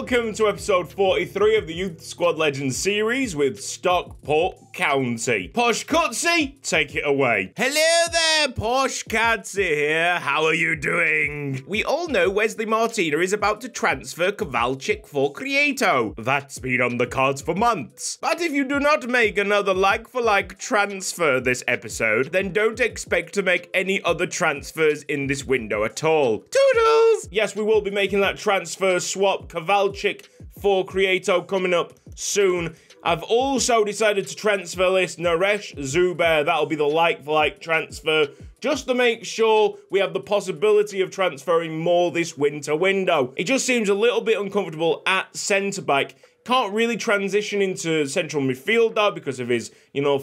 welcome to episode 43 of the Youth Squad Legends series with Stockport County. Posh Cutsy, take it away. Hello there, Posh Cutsy here. How are you doing? We all know Wesley Martina is about to transfer Kowalczyk for Creato. That's been on the cards for months. But if you do not make another like-for-like transfer this episode, then don't expect to make any other transfers in this window at all. Toodles! Yes, we will be making that transfer swap Kowalczyk for Creato coming up soon. I've also decided to transfer list Naresh Zubair. That'll be the like-for-like transfer, just to make sure we have the possibility of transferring more this winter window. It just seems a little bit uncomfortable at centre-back. Can't really transition into central midfielder because of his,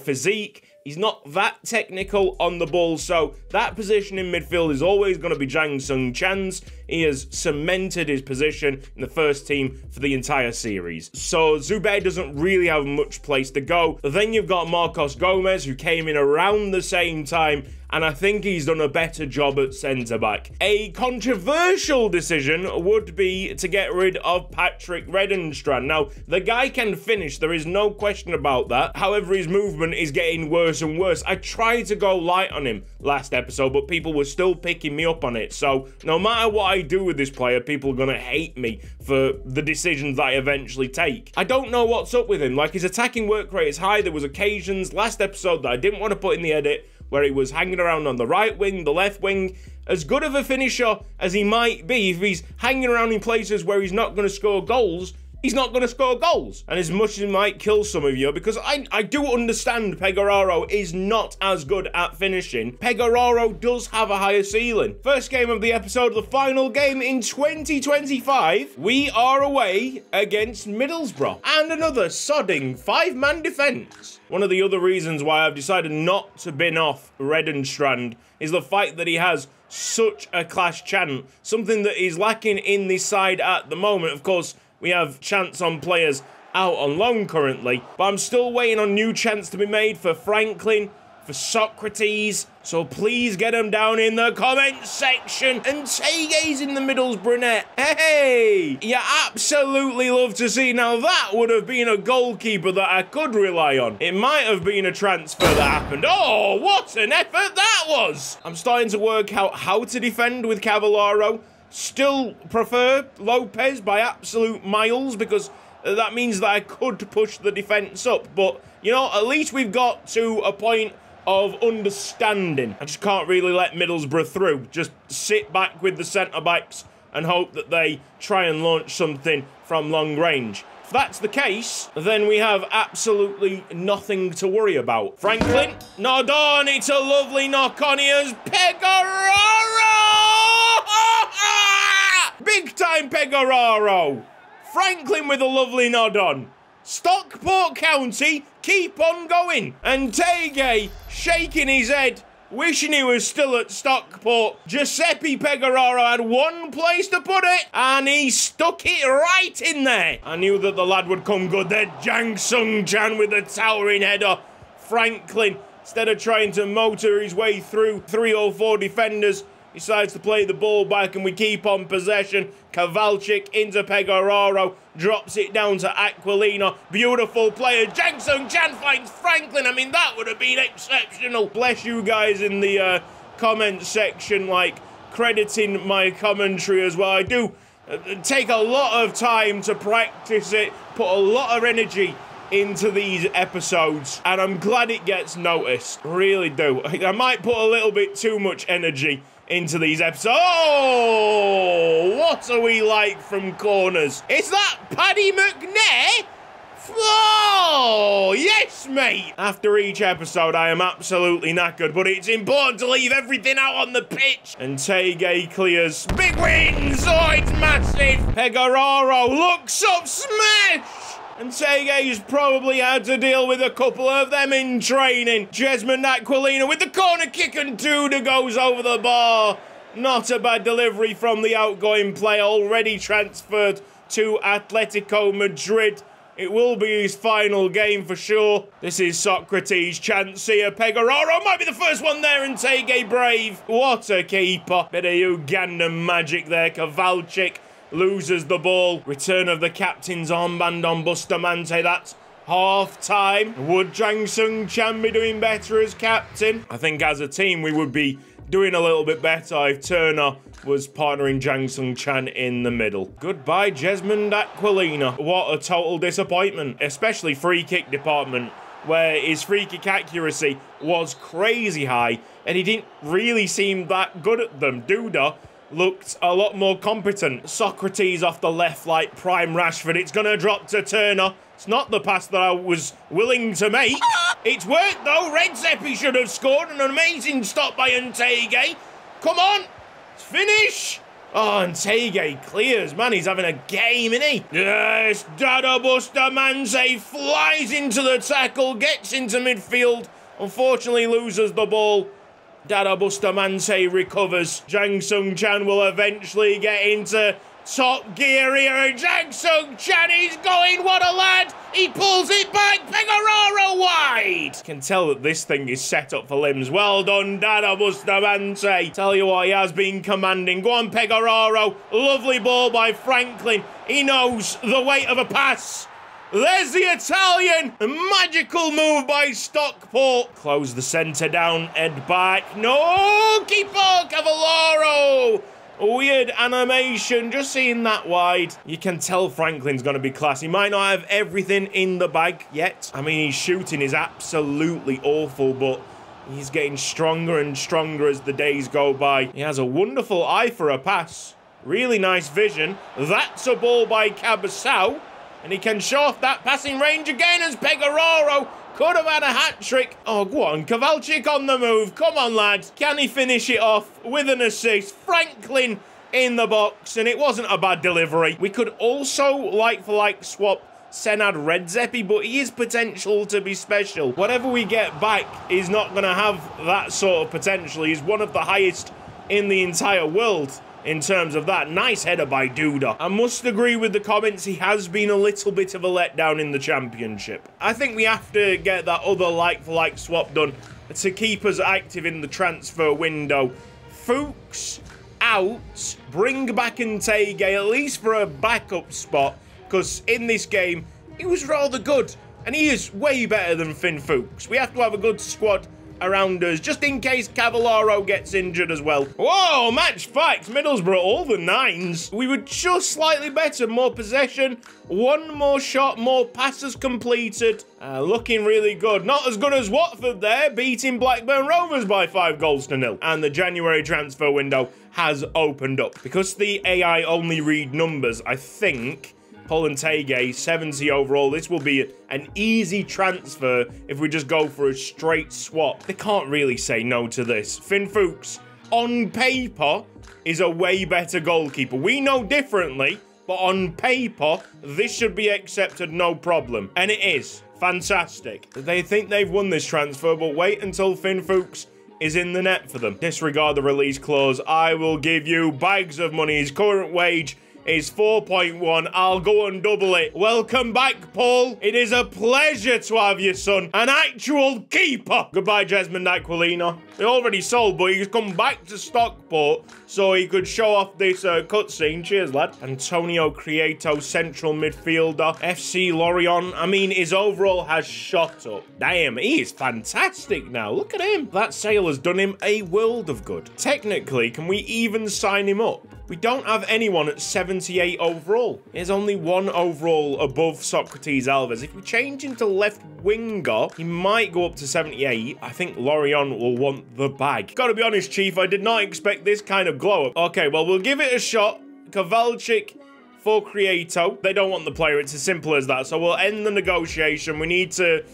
physique. He's not that technical on the ball, so that position in midfield is always going to be Jang Sung Chan's. He has cemented his position in the first team for the entire series. So Zubair doesn't really have much place to go. Then you've got Marcos Gomez, who came in around the same time, and I think he's done a better job at centre-back. A controversial decision would be to get rid of Patrick Redenstrand. Now, the guy can finish, there is no question about that. However, his movement is getting worse and worse. I tried to go light on him last episode, but people were still picking me up on it. So, no matter what I do with this player, people are going to hate me for the decisions that I eventually take. I don't know what's up with him. Like, his attacking work rate is high. There was occasions last episode that I didn't want to put in the edit where he was hanging around on the right wing, the left wing. As good of a finisher as he might be, if he's hanging around in places where he's not going to score goals, he's not going to score goals. And as much as it might kill some of you, because I do understand Pegoraro is not as good at finishing, Pegoraro does have a higher ceiling. First game of the episode, the final game in 2025, we are away against Middlesbrough. And another sodding 5-man defence. One of the other reasons why I've decided not to bin off Redenstrand is the fact that he has such a class chant, something that is lacking in this side at the moment. Of course, we have chants on players out on loan currently, but I'm still waiting on new chants to be made for Franklin, for Socrates, so please get them down in the comments section. And Tege's in the Middlesbrough net. Hey! You absolutely love to see. Now that would have been a goalkeeper that I could rely on. It might have been a transfer that happened. Oh, what an effort that was! I'm starting to work out how to defend with Cavallaro. Still prefer Lopez by absolute miles because that means that I could push the defence up. But, at least we've got to a point of understanding. I just can't really let Middlesbrough through. Just sit back with the centre-backs and hope that they try and launch something from long range. If that's the case, then we have absolutely nothing to worry about. Franklin, nod on, it's a lovely knock on. Here's Pegoraro! Big time Pegoraro! Franklin with a lovely nod on. Stockport County, keep on going. And Tege shaking his head, wishing he was still at Stockport. Giuseppe Pegoraro had one place to put it, and he stuck it right in there. I knew that the lad would come good there. Jang Sung Chan with the towering header. Franklin, instead of trying to motor his way through 3 or 4 defenders, decides to play the ball back, and we keep on possession. Kowalczyk into Pegoraro, drops it down to Aquilino. Beautiful player. Jang Sung Chan finds Franklin. I mean, that would have been exceptional. Bless you guys in the comment section, crediting my commentary as well. I do take a lot of time to practice it, put a lot of energy into these episodes, and I'm glad it gets noticed. Really do. I might put a little bit too much energy into these episodes. Oh, what are we like from corners? Is that Paddy McNair? Oh, yes, mate. After each episode, I am absolutely knackered, but it's important to leave everything out on the pitch. And Tege clears. Big wins. Oh, it's massive. Pegoraro looks up, smash. And Tege's probably had to deal with a couple of them in training. Jesmond Aquilino with the corner kick, and Duda goes over the bar. Not a bad delivery from the outgoing player, already transferred to Atletico Madrid. It will be his final game for sure. This is Socrates' chance here. Pegoraro might be the first one there, and Tege brave. What a keeper. Bit of Ugandan magic there. Kowalczyk loses the ball. Return of the captain's armband on Bustamante. That's half-time. Would Jang Sung Chan be doing better as captain? I think as a team we would be doing a little bit better if Turner was partnering Jang Sung Chan in the middle. Goodbye, Jesmond Aquilina. What a total disappointment, especially free kick department, where his free kick accuracy was crazy high and he didn't really seem that good at them. Duda looked a lot more competent. Socrates off the left like prime Rashford. It's going to drop to Turner. It's not the pass that I was willing to make. It's worked though. Redzepi should have scored. An amazing stop by Ntege. Come on. Finish. Oh, Ntege clears. Man, he's having a game, isn't he? Yes, Dada Bustamante flies into the tackle, gets into midfield. Unfortunately, loses the ball. Dada Bustamante recovers. Jang Sung Chan will eventually get into top gear here. And Jang Sung Chan is going. What a lad. He pulls it back. Pegararo wide. Can tell that this thing is set up for limbs. Well done, Dada Bustamante. Tell you what, he has been commanding. Go on, Pegararo. Lovely ball by Franklin. He knows the weight of a pass. There's the Italian. A magical move by Stockport. Close the centre down, head back. No, keeper, Cavallaro. Weird animation, just seeing that wide. You can tell Franklin's going to be class. He might not have everything in the bag yet. I mean, his shooting is absolutely awful, but he's getting stronger and stronger as the days go by. He has a wonderful eye for a pass. Really nice vision. That's a ball by Cabasau. And he can show off that passing range again as Pegararo could have had a hat-trick. Oh, go on, Kowalczyk on the move. Come on, lads. Can he finish it off with an assist? Franklin in the box, and it wasn't a bad delivery. We could also, like-for-like, swap Senad Redzepi, but he is potential to be special. Whatever we get back is not going to have that sort of potential. He's one of the highest in the entire world. In terms of that, nice header by Duda. I must agree with the comments, he has been a little bit of a letdown in the championship. I think we have to get that other like-for-like swap done to keep us active in the transfer window. Fuchs out, bring back Ntege, at least for a backup spot, because in this game, he was rather good, and he is way better than Finn Fuchs. We have to have a good squad around us, just in case Cavallaro gets injured as well. Whoa, match facts. Middlesbrough, all the nines. We were just slightly better, more possession, one more shot, more passes completed. Looking really good. Not as good as Watford there, beating Blackburn Rovers by 5-0. And the January transfer window has opened up. Because the AI only read numbers, I think Paul Ntege, 70 overall. This will be an easy transfer if we just go for a straight swap. They can't really say no to this. Finn Fuchs, on paper, is a way better goalkeeper. We know differently, but on paper, this should be accepted no problem. And it is. Fantastic. They think they've won this transfer, but wait until Finn Fuchs is in the net for them. Disregard the release clause. I will give you bags of money. His current wage is 4.1. I'll go and double it. Welcome back, Paul. It is a pleasure to have you, son. An actual keeper. Goodbye, Jesmond Aquilina. He already sold, but he's come back to Stockport so he could show off this cutscene. Cheers, lad. Antonio Prieto, central midfielder. FC Lorient. I mean, his overall has shot up. Damn, he is fantastic now. Look at him. That sale has done him a world of good. Technically, can we even sign him up? We don't have anyone at 78 overall. There's only one overall above Socrates Alves. If we change him to left winger, he might go up to 78. I think Lorient will want the bag. Gotta be honest, Chief, I did not expect this kind of glow up. Okay, well, we'll give it a shot. Kowalczyk for Prieto. They don't want the player. It's as simple as that. So we'll end the negotiation. We need to,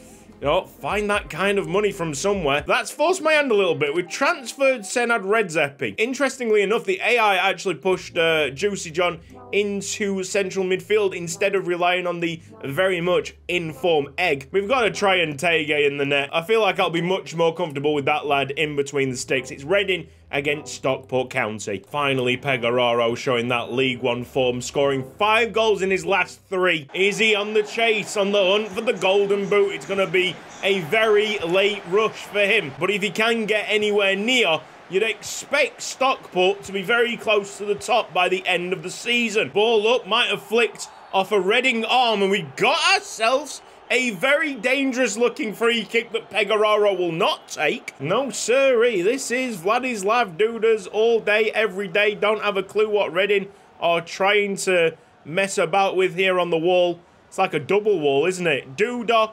you know, find that kind of money from somewhere. That's forced my hand a little bit. We transferred Senad Redzepi. Interestingly enough, the AI actually pushed Juicy John into central midfield instead of relying on the very much in-form Egg. We've got to try Ntege in the net. I feel like I'll be much more comfortable with that lad in between the sticks. It's Reading against Stockport County. Finally, Pegararo showing that League One form, scoring 5 goals in his last 3. Is he on the chase, on the hunt for the golden boot? It's going to be a very late rush for him. But if he can get anywhere near you'd expect Stockport to be very close to the top by the end of the season. Ball up, might have flicked off a Reading arm, and we got ourselves a very dangerous looking free kick that Pecoraro will not take. No sirree, this is Vladislav Duda's all day, every day. Don't have a clue what Reading are trying to mess about with here on the wall. It's like a double wall, isn't it? Duda,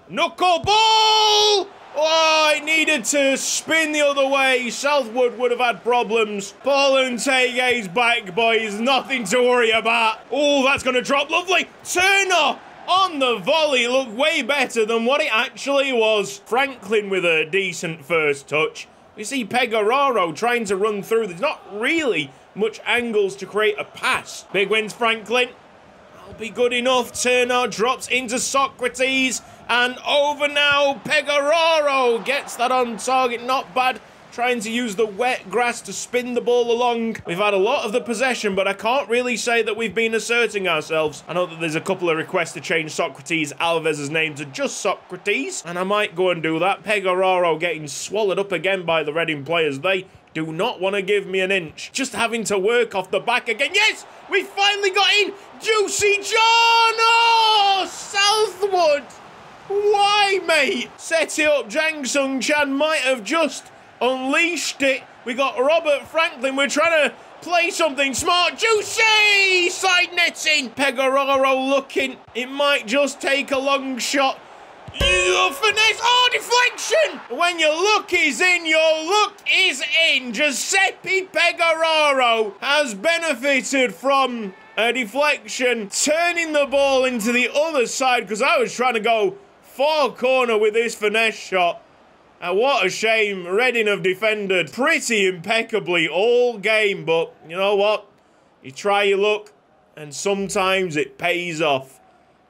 knuckleball! Oh, it needed to spin the other way. Southwood would have had problems. Paul and Tege's back, boys. Nothing to worry about. Oh, that's going to drop. Lovely. Turner on the volley looked way better than what it actually was. Franklin with a decent first touch. We see Pecoraro trying to run through. There's not really much angles to create a pass. Big wins, Franklin. That'll be good enough. Turner drops into Socrates. And over now, Pecoraro gets that on target. Not bad. Trying to use the wet grass to spin the ball along. We've had a lot of the possession, but I can't really say that we've been asserting ourselves. I know that there's a couple of requests to change Socrates Alves' name to just Socrates, and I might go and do that. Pecoraro getting swallowed up again by the Reading players. They do not want to give me an inch. Just having to work off the back again. Yes! We finally got in! Juicy John! Oh! Southwood! Why, mate? Set it up. Jang Sung Chan might have just unleashed it. We got Robert Franklin. We're trying to play something smart. Juicy! Side netting. Pecoraro looking. It might just take a long shot. Finesse. Oh, deflection. When your look is in, your look is in. Giuseppe Pecoraro has benefited from a deflection, turning the ball into the other side because I was trying to go far corner with this finesse shot. And what a shame. Reading have defended pretty impeccably all game, but you know what? You try your luck, and sometimes it pays off.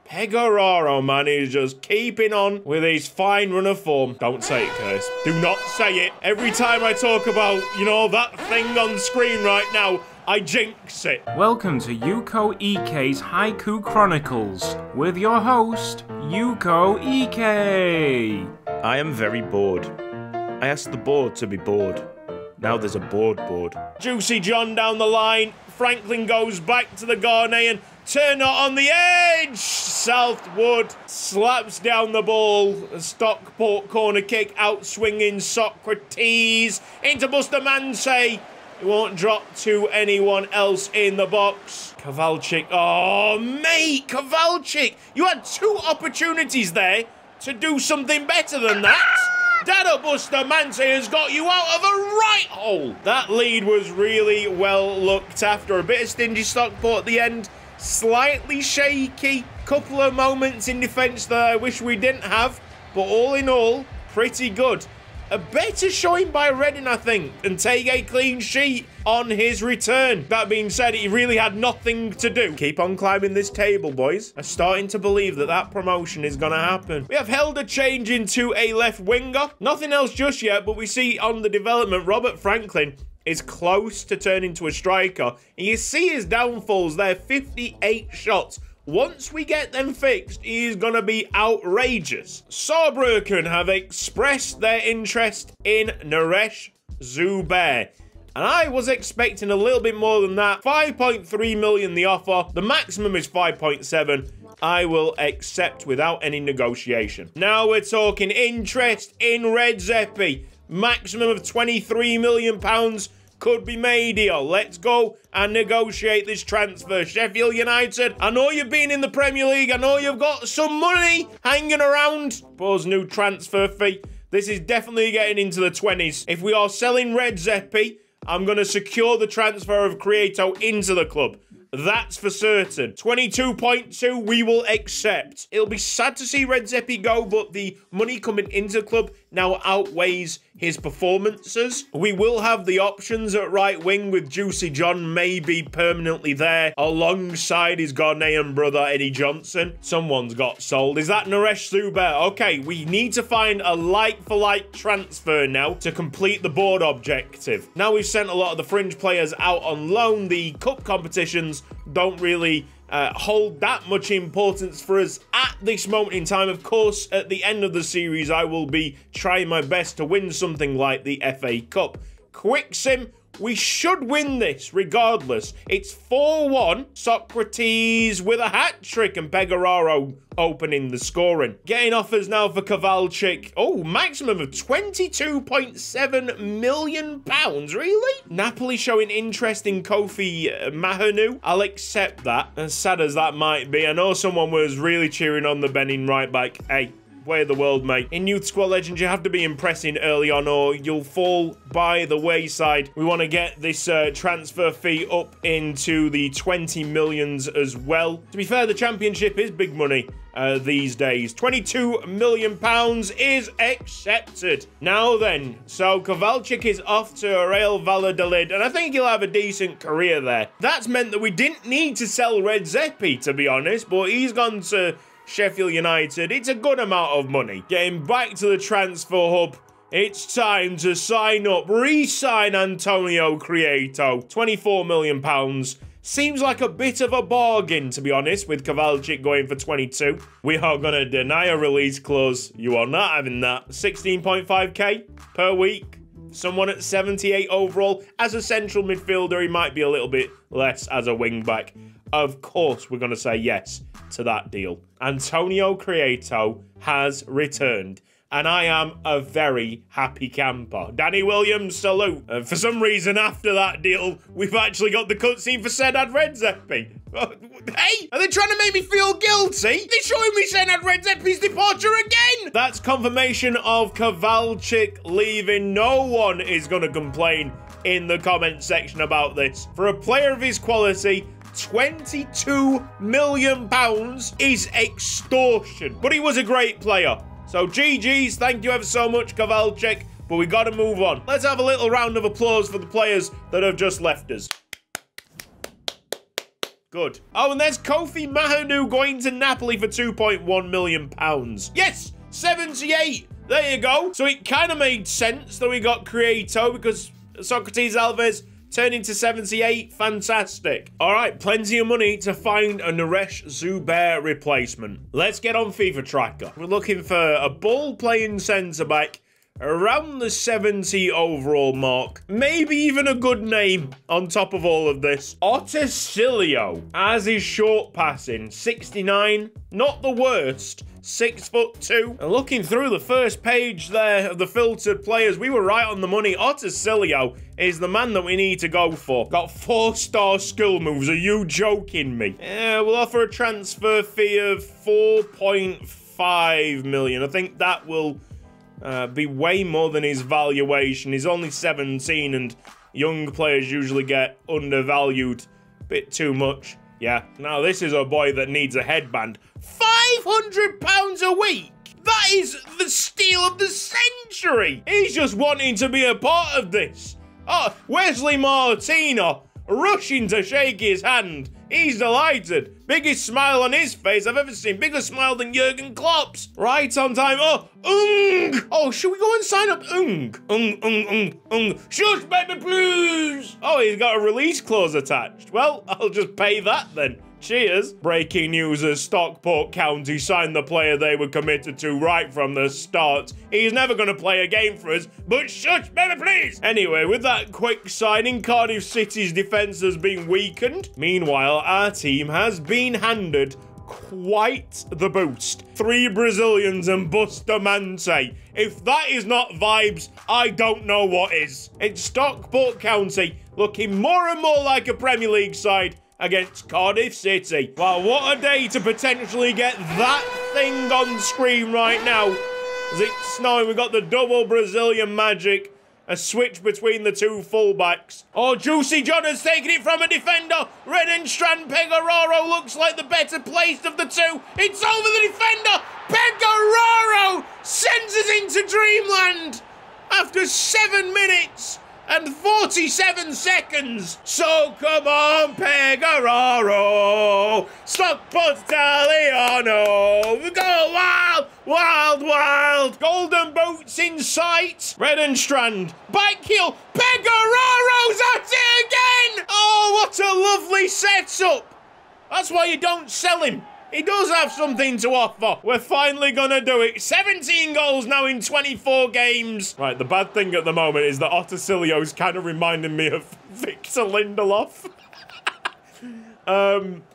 Pecoraro, man, is just keeping on with his fine run of form. Don't say it, Curse. Do not say it. Every time I talk about, you know, that thing on screen right now, I jinx it. Welcome to Yuko Ike's Haiku Chronicles with your host, Yuko Ike. I am very bored. I asked the board to be bored. Now there's a board. Juicy John down the line. Franklin goes back to the Ghanaian. Turner on the edge. Southwood slaps down the ball. Stockport corner kick out swinging Socrates into Bustamante. It won't drop to anyone else in the box. Kowalczyk. Oh, mate, Kowalczyk. You had two opportunities there to do something better than that. Dada Bustamante has got you out of a right hole. That lead was really well looked after. A bit of stingy Stockport at the end. Slightly shaky. Couple of moments in defence that I wish we didn't have. But all in all, pretty good. A better showing by Reading, I think, and take a clean sheet on his return. That being said, he really had nothing to do. Keep on climbing this table, boys. I'm starting to believe that that promotion is going to happen. We have held a change into a left winger. Nothing else just yet, but we see on the development, Robert Franklin is close to turning to a striker. And you see his downfalls there, 58 shots. Once we get them fixed, he's going to be outrageous. Saarbrücken have expressed their interest in Naresh Zubair. And I was expecting a little bit more than that. 5.3 million the offer. The maximum is 5.7. I will accept without any negotiation. Now we're talking interest in Red Zeppi. Maximum of £23 million could be made here. Let's go and negotiate this transfer. Sheffield United, I know you've been in the Premier League. I know you've got some money hanging around. Suppose new transfer fee. This is definitely getting into the 20s. If we are selling Red Zeppi, I'm going to secure the transfer of Creato into the club. That's for certain. 22.2 we will accept. It'll be sad to see Red Zeppi go, but the money coming into the club now outweighs his performances. We will have the options at right wing with Juicy John maybe permanently there alongside his Ghanaian brother Eddie Johnson. Someone's got sold. Is that Naresh Zubair? Okay, we need to find a like-for-like transfer now to complete the board objective. Now we've sent a lot of the fringe players out on loan. The cup competitions don't really hold that much importance for us at this moment in time. Of course, at the end of the series, I will be trying my best to win something like the FA Cup. quick sim. We should win this regardless. It's 4-1. Socrates with a hat-trick and Pecoraro opening the scoring. Getting offers now for Kowalczyk. Oh, maximum of £22.7 million. Really? Napoli showing interest in Kofi Mahanu. I'll accept that, as sad as that might be. I know someone was really cheering on the Benin right back. Hey, way of the world, mate. In Youth Squad Legends, you have to be impressing early on or you'll fall by the wayside. We want to get this transfer fee up into the 20 millions as well. To be fair, the championship is big money these days. £22 million is accepted. Now then, so Kowalczyk is off to Real Valladolid, and I think he'll have a decent career there. That's meant that we didn't need to sell Red Zeppi, to be honest, but he's gone to Sheffield United. It's a good amount of money. Getting back to the transfer hub, it's time to sign up, re-sign Antonio Crieto. £24 million. Seems like a bit of a bargain, to be honest, with Kowalczyk going for 22. We are going to deny a release clause. You are not having that. 16.5k per week. Someone at 78 overall. As a central midfielder, he might be a little bit less as a wing-back. Of course, we're going to say yes to that deal. Antonio Crieto has returned, and I am a very happy camper. Danny Williams, salute. And for some reason, after that deal, we've actually got the cutscene for Senad Red Zeppi. Hey, are they trying to make me feel guilty? They're showing me Senad Red Zeppi's departure again. That's confirmation of Kowalczyk leaving. No one is going to complain in the comment section about this. For a player of his quality, £22 million is extortion. But he was a great player. So GG's, thank you ever so much, Kowalczyk. But we got to move on. Let's have a little round of applause for the players that have just left us. Good. Oh, and there's Kofi Mahanu going to Napoli for £2.1 million. Yes, 78. There you go. So it kind of made sense that we got Crieto because Socrates Alves turning to 78, fantastic. All right, plenty of money to find a Naresh Zubair replacement. Let's get on FIFA Tracker. We're looking for a ball-playing centre-back around the 70 overall mark. Maybe even a good name on top of all of this. Ottacilio, as his short passing, 69, not the worst. 6'2". And looking through the first page there of the filtered players, we were right on the money. Ottacilio is the man that we need to go for. Got 4-star skill moves. Are you joking me? Yeah, we'll offer a transfer fee of 4.5 million. I think that will be way more than his valuation. He's only 17 and young players usually get undervalued a bit too much. Yeah, now this is a boy that needs a headband. £500 a week? That is the steal of the century. He's just wanting to be a part of this. Oh, Wesley Martino rushing to shake his hand. He's delighted. Biggest smile on his face I've ever seen. Bigger smile than Jurgen Klopp's. Right on time. Oh, Oh, should we go and sign up Shush, baby, please. Oh, he's got a release clause attached. Well, I'll just pay that then. Cheers. Breaking news as Stockport County signed the player they were committed to right from the start. He's never going to play a game for us, but shush, baby, please. Anyway, with that quick signing, Cardiff City's defence has been weakened. Meanwhile, our team has been handed quite the boost. 3 Brazilians and Bustamante. If that is not vibes, I don't know what is. It's Stockport County looking more and more like a Premier League side against Cardiff City. Wow, what a day to potentially get that thing on screen right now. As it's snowing, we've got the double Brazilian magic. A switch between the two fullbacks. Oh, Juicy John has taken it from a defender. Redenstrand Pecoraro looks like the better placed of the two. It's over the defender. Pecoraro sends us into dreamland after 7 minutes and 47 seconds. So come on, Pecoraro. Stockport Italiano. We go wild, wild, wild. Golden boots in sight. Redenstrand. Back heel. Pecoraro's at it again. Oh, what a lovely setup. That's why you don't sell him. He does have something to offer. We're finally gonna do it. 17 goals now in 24 games. Right, the bad thing at the moment is that Otacilio's kind of reminding me of Victor Lindelof.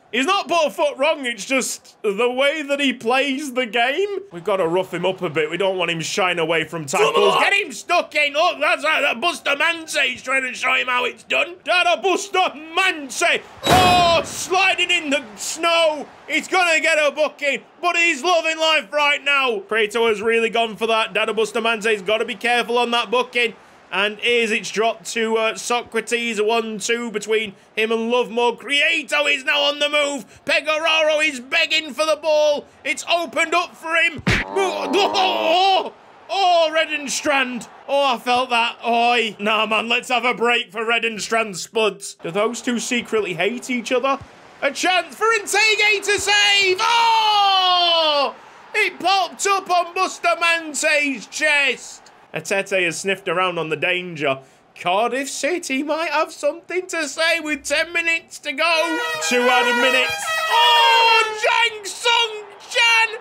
He's not put a foot wrong, it's just the way that he plays the game. We've got to rough him up a bit. We don't want him shying away from tackles. Get him stuck in. Look, that's right. That Bustamante trying to show him how it's done. Dada Bustamante. Oh, sliding in the snow. He's going to get a booking, but he's loving life right now. Creto has really gone for that. Dada Bustamante's got to be careful on that booking. And here's it's dropped to Socrates, a 1-2 between him and Lovemore. Creato is now on the move. Pegoraro is begging for the ball. It's opened up for him. Oh, Redenstrand. Oh, I felt that. Oi. Nah, man, let's have a break for Redenstrand spuds. Do those two secretly hate each other? A chance for Intege to save. Oh! It popped up on Bustamante's chest. Atete has sniffed around on the danger. Cardiff City might have something to say with 10 minutes to go. 2 added minutes. Oh, Jang Sung Chan!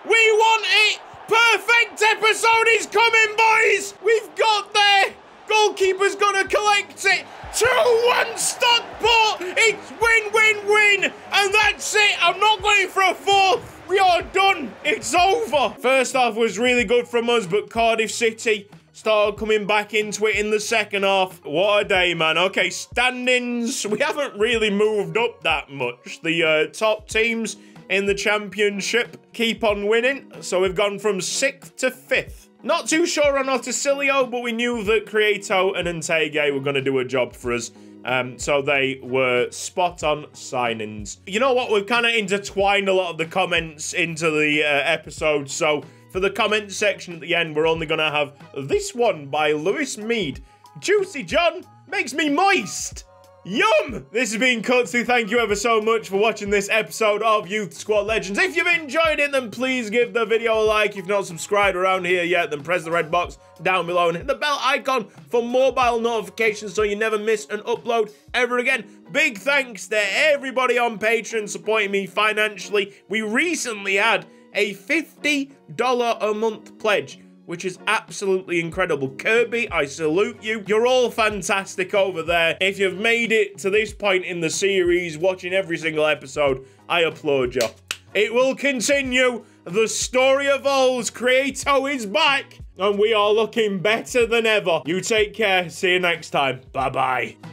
We want it! Perfect episode is coming, boys! We've got there! Goalkeeper's gonna collect it! 2-1 Stockport! It's win-win-win! And that's it! I'm not going for a fourth! We are done! It's over! First half was really good from us, but Cardiff City started coming back into it in the second half. What a day, man. Okay, standings. We haven't really moved up that much. The top teams in the championship keep on winning. So we've gone from 6th to 5th. Not too sure on Otacilio, but we knew that Creato and Intege were going to do a job for us. So they were spot-on signings. You know what? We've kind of intertwined a lot of the comments into the episode. So for the comment section at the end, we're only going to have this one by Lewis Mead. Juicy John makes me moist. Yum! This has been Cutsy. Thank you ever so much for watching this episode of Youth Squad Legends. If you've enjoyed it, then please give the video a like. If you've not subscribed around here yet, then press the red box down below and hit the bell icon for mobile notifications so you never miss an upload ever again. Big thanks to everybody on Patreon supporting me financially. We recently had a $50 a month pledge, which is absolutely incredible. Kirby, I salute you. You're all fantastic over there. If you've made it to this point in the series, watching every single episode, I applaud you. It will continue. The story evolves. Creato is back, and we are looking better than ever. You take care. See you next time. Bye-bye.